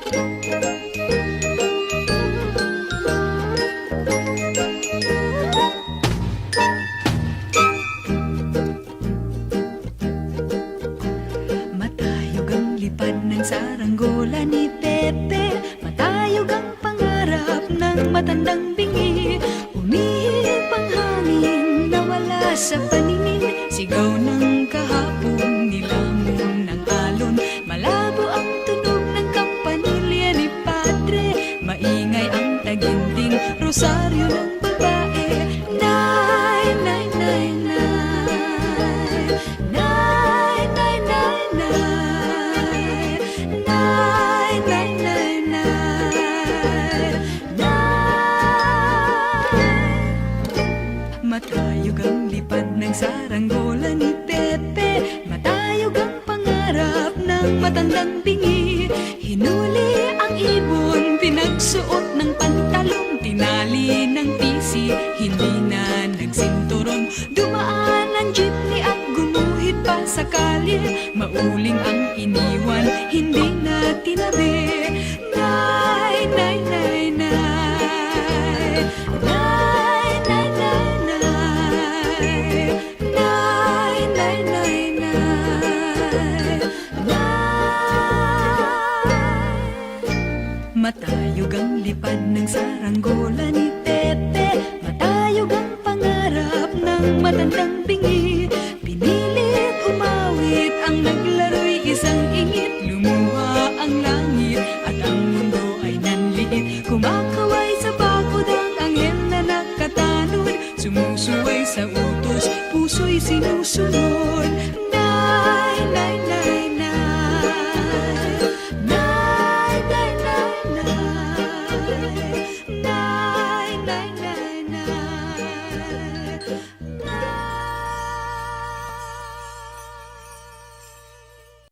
Matayog ang lipad ng saranggola ni Pepe, matayog ang pangarap ng matandang bingi. Umihip ang hangin, nawala sa paningin, sigaw ng kahapon, nilamon ng alon. Malabo ang tunog ng kampanilya ni Padre, maingay ang taginting rosaryo ng babae. Nay, nay, nay, nay, nay, nay, nay, nay, nay, nay, nay, nay, nay. Matayog ang lipad ng saranggola ni Pepe, matayog ang pangarap ng matandang bingi. Hinuli ang ibon, pinagsuot ng pantalong, tinali ng pisi, hindi na nagsinturon. Dumaan ang jeepney at gumuhit pa sa kalye, mauling ang iniwan, hindi na tinabi. Nay, nay, nay, nay, nay, nay, nay, nay, nay, nay, nay, nay, nay. Matayog ang lipad ng saranggola ni Pepe, matayog ang pangarap ng matandang bingi. Pinilit umawit ang naglaro'y isang ingit, lumuha ang langit at ang mundo ay nanliit. Kumakaway sa bakod ang anghel na nakatanod, sumusuway sa utos, puso'y sinusunod. Nay, nay, nay, nay, nay, nay, nay, nay, nay, nay, nay, nay.